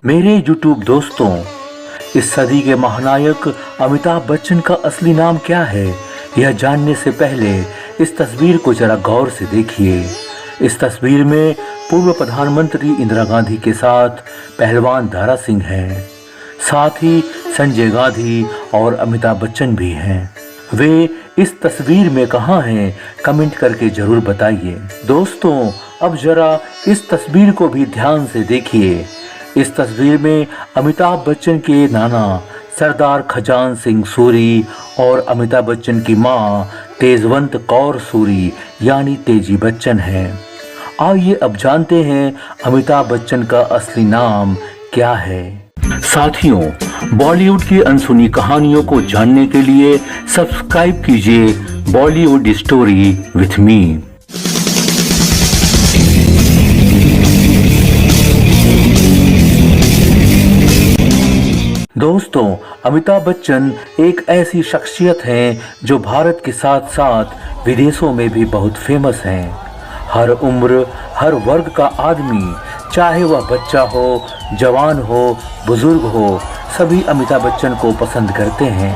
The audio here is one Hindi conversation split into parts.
मेरे यूट्यूब दोस्तों, इस सदी के महानायक अमिताभ बच्चन का असली नाम क्या है, यह जानने से पहले इस तस्वीर को जरा गौर से देखिए। इस तस्वीर में पूर्व प्रधानमंत्री इंदिरा गांधी के साथ पहलवान दारा सिंह हैं। साथ ही संजय गांधी और अमिताभ बच्चन भी हैं। वे इस तस्वीर में कहाँ हैं, कमेंट करके जरूर बताइए। दोस्तों, अब जरा इस तस्वीर को भी ध्यान से देखिए। इस तस्वीर में अमिताभ बच्चन के नाना सरदार खजान सिंह सूरी और अमिताभ बच्चन की मां तेजवंत कौर सूरी यानी तेजी बच्चन हैं। आइए अब जानते हैं अमिताभ बच्चन का असली नाम क्या है। साथियों, बॉलीवुड की अनसुनी कहानियों को जानने के लिए सब्सक्राइब कीजिए बॉलीवुड स्टोरी विथ मी। दोस्तों, अमिताभ बच्चन एक ऐसी शख्सियत हैं जो भारत के साथ साथ विदेशों में भी बहुत फेमस हैं। हर उम्र, हर वर्ग का आदमी, चाहे वह बच्चा हो, जवान हो, बुजुर्ग हो, सभी अमिताभ बच्चन को पसंद करते हैं।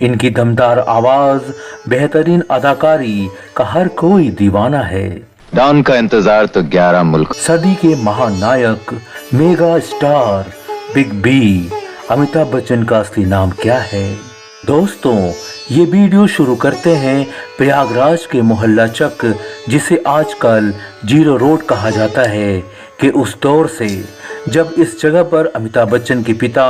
इनकी दमदार आवाज, बेहतरीन अदाकारी का हर कोई दीवाना है। डॉन का इंतजार तो 11 मुल्क। सदी के महानायक, mega star, big B Amitabh Bachchan का असली नाम क्या है? दोस्तों, ये वीडियो शुरू करते हैं प्रयागराज के मोहल्ला चक, जिसे आजकल जीरो रोड कहा जाता है, कि उस दौर से जब इस जगह पर अमिताभ बच्चन के पिता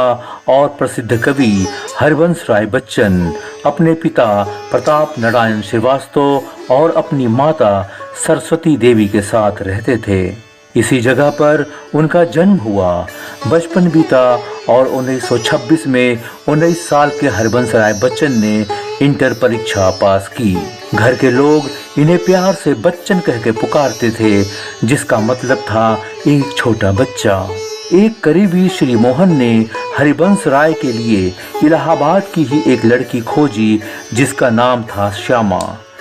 और प्रसिद्ध कवि हरिवंश राय बच्चन अपने पिता प्रताप नारायण श्रीवास्तव और अपनी माता सरस्वती देवी के साथ रहते थे। इसी जगह पर उनका जन्म हुआ, बचपन बीता और 1926 में 19 साल के हरिवंश राय बच्चन ने इंटर परीक्षा पास की। घर के लोग इन्हें प्यार से बच्चन कह के पुकारते थे, जिसका मतलब था एक छोटा बच्चा। एक करीबी श्री मोहन ने हरिवंश राय के लिए इलाहाबाद की ही एक लड़की खोजी, जिसका नाम था श्यामा।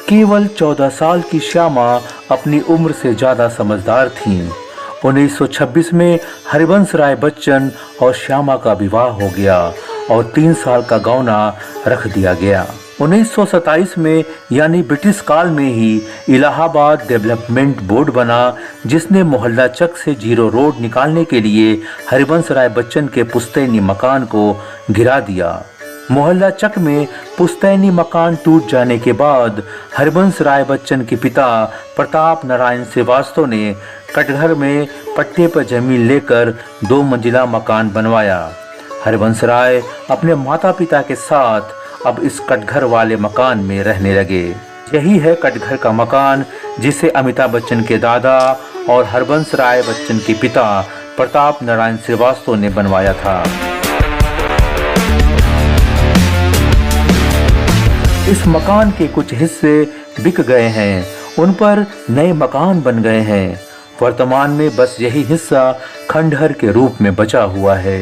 केवल 14 साल की श्यामा अपनी उम्र से ज्यादा समझदार थीं। 1926 में हरिवंश राय बच्चन और श्यामा का विवाह हो गया और 3 साल का गौना रख दिया गया। 1927 में यानी ब्रिटिश काल में ही इलाहाबाद डेवलपमेंट बोर्ड बना, जिसने मोहल्ला चक से जीरो रोड निकालने के लिए हरिवंश राय बच्चन के पुश्तैनी मकान को गिरा दिया। मोहल्ला चक में पुश्तैनी मकान टूट जाने के बाद हरिवंश राय बच्चन के पिता प्रताप नारायण श्रीवास्तव ने कटघर में पट्टे पर जमीन लेकर 2 मंजिला मकान बनवाया। हरिवंश राय अपने माता पिता के साथ अब इस कटघर वाले मकान में रहने लगे। यही है कटघर का मकान, जिसे अमिताभ बच्चन के दादा और हरिवंश राय बच्चन के पिता प्रताप नारायण श्रीवास्तव ने बनवाया था। इस मकान के कुछ हिस्से बिक गए हैं, उन पर नए मकान बन गए हैं। वर्तमान में बस यही हिस्सा खंडहर के रूप में बचा हुआ है।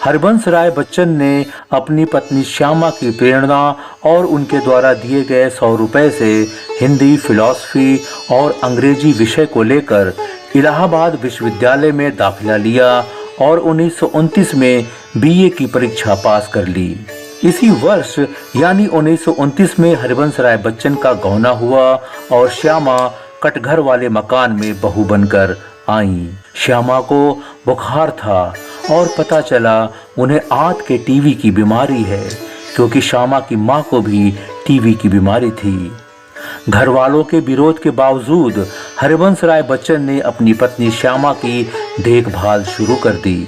हरिवंश राय बच्चन ने अपनी पत्नी श्यामा की प्रेरणा और उनके द्वारा दिए गए 100 रुपए से हिंदी, फिलॉसफी और अंग्रेजी विषय को लेकर इलाहाबाद विश्वविद्यालय में दाखिला लिया और 1929 में बीए की परीक्षा पास कर ली। इसी वर्ष यानी 1929 में हरिवंश राय बच्चन का गौना हुआ और श्यामा कटघर वाले मकान में बहू बनकर आई। श्यामा को बुखार था और पता चला उन्हें आंत के टीबी की बीमारी है, क्योंकि श्यामा की मां को भी टीबी की बीमारी थी। घर वालों के विरोध के बावजूद हरिवंश राय बच्चन ने अपनी पत्नी श्यामा की देखभाल शुरू कर दी।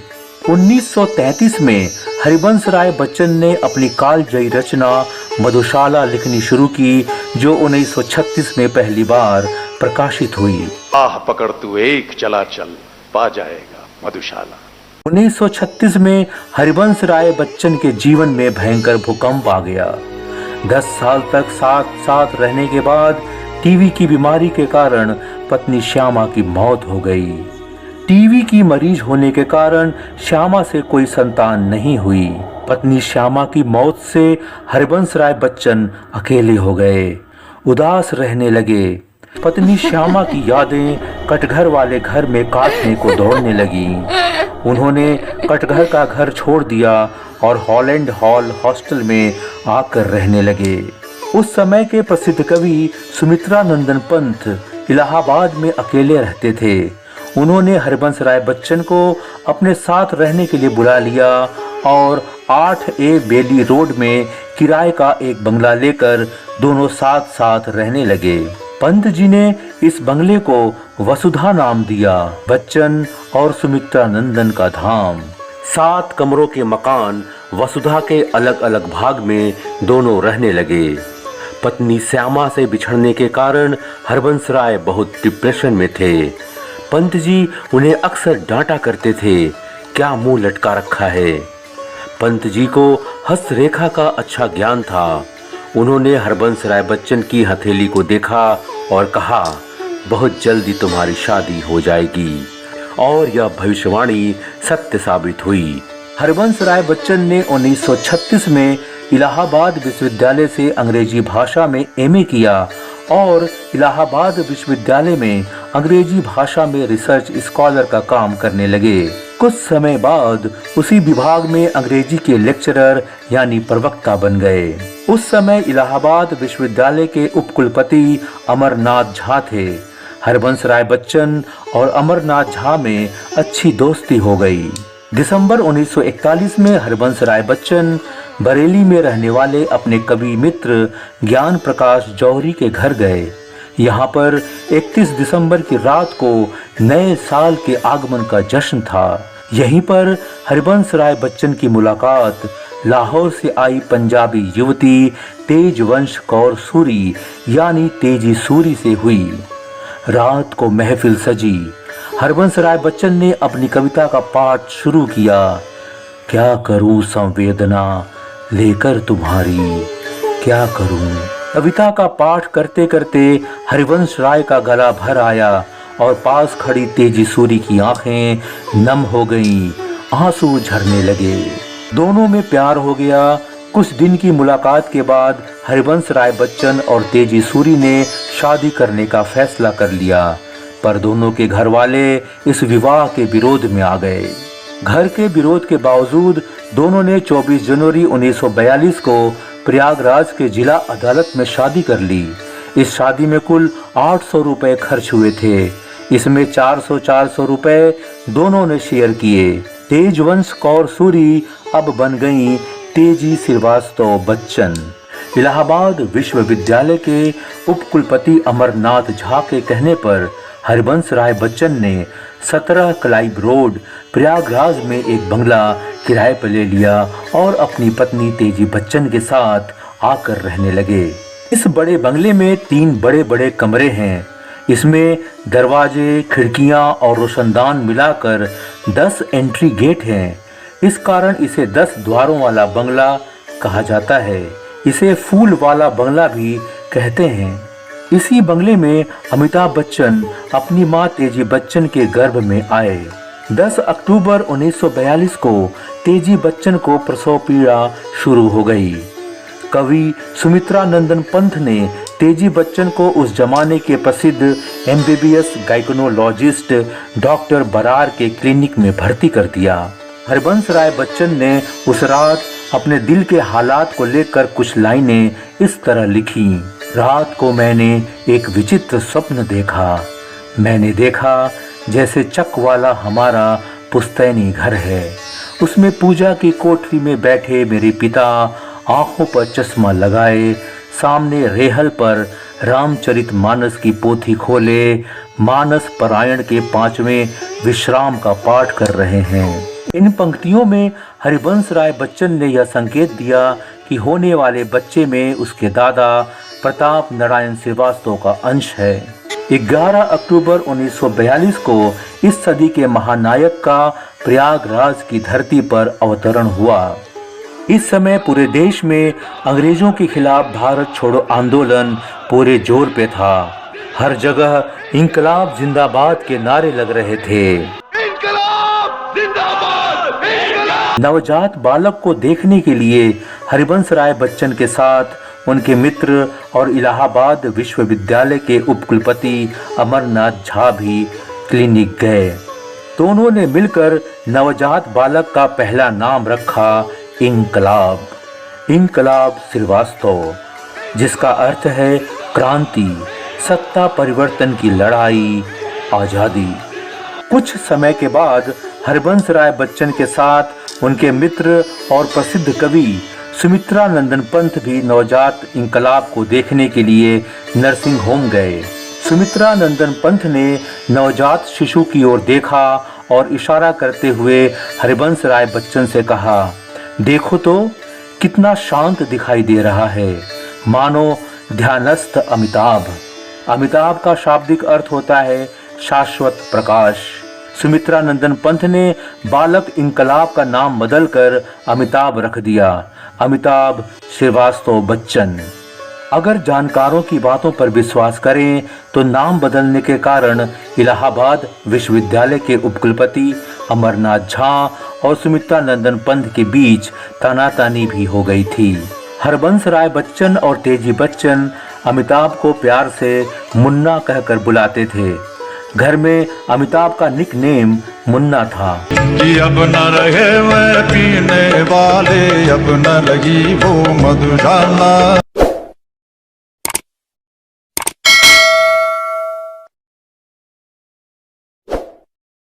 1933 में हरिवंश राय बच्चन ने अपनी कालजयी रचना मधुशाला लिखनी शुरू की, जो 1936 में पहली बार प्रकाशित हुई। आह पकड़ तू एक चला चल, पा जाएगा मधुशाला। 1936 में हरिवंश राय बच्चन के जीवन में भयंकर भूकंप आ गया। 10 साल तक साथ रहने के बाद टीबी की बीमारी के कारण पत्नी श्यामा की मौत हो गई। टीबी की मरीज होने के कारण श्यामा से कोई संतान नहीं हुई। पत्नी श्यामा की मौत से हरिवंश राय बच्चन अकेले हो गए, उदास रहने लगे। पत्नी श्यामा की यादें कटघर वाले घर में काटने को दौड़ने लगी। उन्होंने कटघर का घर छोड़ दिया और हॉलैंड हॉल हॉस्टल में आकर रहने लगे। उस समय के प्रसिद्ध कवि सुमित्रा नंदन पंत इलाहाबाद में अकेले रहते थे। उन्होंने हरिवंश राय बच्चन को अपने साथ रहने के लिए बुला लिया और 8A बेली रोड में किराए का एक बंगला लेकर दोनों साथ साथ रहने लगे। पंत जी ने इस बंगले को वसुधा नाम दिया, बच्चन और सुमित्रा नंदन का धाम। 7 कमरों के मकान वसुधा के अलग अलग भाग में दोनों रहने लगे। पत्नी श्यामा से बिछड़ने के कारण हरिवंश राय बहुत डिप्रेशन में थे। पंत जी उन्हें अक्सर डांटा करते थे, क्या मुंह लटका रखा है। पंत जी को हस्तरेखा का अच्छा ज्ञान था। उन्होंने हरिवंश राय बच्चन की हथेली को देखा और कहा, बहुत जल्दी तुम्हारी शादी हो जाएगी। और यह भविष्यवाणी सत्य साबित हुई। हरिवंश राय बच्चन ने 1936 में इलाहाबाद विश्वविद्यालय से अंग्रेजी भाषा में MA किया और इलाहाबाद विश्वविद्यालय में अंग्रेजी भाषा में रिसर्च स्कॉलर का काम करने लगे। कुछ समय बाद उसी विभाग में अंग्रेजी के लेक्चरर यानी प्रवक्ता बन गए। उस समय इलाहाबाद विश्वविद्यालय के उपकुलपति अमरनाथ झा थे। हरिवंश राय बच्चन और अमरनाथ झा में अच्छी दोस्ती हो गई। दिसंबर 1941 में हरिवंश राय बच्चन बरेली में रहने वाले अपने कवि मित्र ज्ञान प्रकाश जौहरी के घर गए। यहाँ पर 31 दिसंबर की रात को नए साल के आगमन का जश्न था। यहीं पर हरिवंश राय बच्चन की मुलाकात लाहौर से आई पंजाबी युवती तेजवंश कौर सूरी यानी तेजी सूरी से हुई। रात को महफिल सजी। हरिवंश राय बच्चन ने अपनी कविता का पाठ शुरू किया। क्या करूं संवेदना लेकर तुम्हारी, क्या करूं। कविता का पाठ करते करते हरिवंश राय का गला भर आया और पास खड़ी तेजी सूरी की आंखें नम हो गईं, आंसू झरने लगे। दोनों में प्यार हो गया। कुछ दिन की मुलाकात के बाद हरिवंश राय बच्चन और तेजी सूरी ने शादी करने का फैसला कर लिया, पर दोनों के घर वाले इस विवाह के विरोध में आ गए। घर के विरोध के बावजूद दोनों ने 24 जनवरी 1942 को प्रयागराज के जिला अदालत में शादी कर ली। इस शादी में कुल 800 रुपए खर्च हुए थे। इसमें 400 रुपए दोनों ने शेयर किए। तेजवंश कौर सूरी अब बन गईं तेजी श्रीवास्तव बच्चन। इलाहाबाद विश्वविद्यालय के उपकुलपति अमरनाथ झा के कहने पर हरिवंश राय बच्चन ने 17 क्लाइव रोड प्रयागराज में एक बंगला किराए पर ले लिया और अपनी पत्नी तेजी बच्चन के साथ आकर रहने लगे। इस बड़े बंगले में 3 बड़े बड़े कमरे हैं। इसमें दरवाजे, खिड़कियां और रोशनदान मिलाकर 10 एंट्री गेट हैं। इस कारण इसे 10 द्वारों वाला बंगला कहा जाता है। इसे फूल वाला बंगला भी कहते हैं। इसी बंगले में अमिताभ बच्चन अपनी मां तेजी बच्चन के गर्भ में आए। 10 अक्टूबर 1942 को तेजी बच्चन को प्रसव पीड़ा शुरू हो गई। कवि सुमित्रा नंदन पंत ने तेजी बच्चन को उस जमाने के प्रसिद्ध MBBS गायकोनोलॉजिस्ट डॉक्टर बरार के क्लिनिक में भर्ती कर दिया। हरिवंश राय बच्चन ने उस रात अपने दिल के हालात को लेकर कुछ लाइनें इस तरह लिखी। रात को मैंने एक विचित्र स्वप्न देखा। मैंने देखा जैसे चक वाला हमारा पुस्तैनी घर है। उसमें पूजा की कोठरी में बैठे मेरे पिता आंखों पर चश्मा लगाए सामने रेहल पर रामचरितमानस की पोथी खोले मानस पारायण के 5वें विश्राम का पाठ कर रहे हैं। इन पंक्तियों में हरिवंश राय बच्चन ने यह संकेत दिया कि होने वाले बच्चे में उसके दादा प्रताप नारायण श्रीवास्तव का अंश है। 11 अक्टूबर 1942 को इस सदी के महानायक का प्रयागराज की धरती पर अवतरण हुआ। इस समय पूरे देश में अंग्रेजों के खिलाफ भारत छोड़ो आंदोलन पूरे जोर पे था। हर जगह इंकलाब जिंदाबाद के नारे लग रहे थे। इंकलाब जिंदाबाद, इंकलाब। नवजात बालक को देखने के लिए हरिवंश राय बच्चन के साथ उनके मित्र और इलाहाबाद विश्वविद्यालय के उपकुलपति अमरनाथ झा भी क्लिनिक गए। दोनों ने मिलकर नवजात बालक का पहला नाम रखा इनकलाब। इनकलाब श्रीवास्तव, जिसका अर्थ है क्रांति, सत्ता परिवर्तन की लड़ाई, आजादी। कुछ समय के बाद हरबंस राय बच्चन के साथ उनके मित्र और प्रसिद्ध कवि सुमित्रा नंदन पंत भी नवजात इनकलाब को देखने के लिए नर्सिंग होम गए। सुमित्रा नंदन पंत ने नवजात शिशु की ओर देखा और इशारा करते हुए हरिवंश राय बच्चन से कहा, देखो तो कितना शांत दिखाई दे रहा है, मानो ध्यानस्थ अमिताभ। अमिताभ का शाब्दिक अर्थ होता है शाश्वत प्रकाश। सुमित्रा नंदन पंत ने बालक इनकलाब का नाम बदलकर अमिताभ रख दिया, अमिताभ श्रीवास्तव बच्चन। अगर जानकारों की बातों पर विश्वास करें तो नाम बदलने के कारण इलाहाबाद विश्वविद्यालय के उपकुलपति अमरनाथ झा और सुमित्रा नंदन पंत के बीच तानातानी भी हो गई थी। हरबंस राय बच्चन और तेजी बच्चन अमिताभ को प्यार से मुन्ना कहकर बुलाते थे। घर में अमिताभ का निक नेम मुन्ना था। कि अब न रहे वह पीने वाले, अब न लगी वो मधुशाला।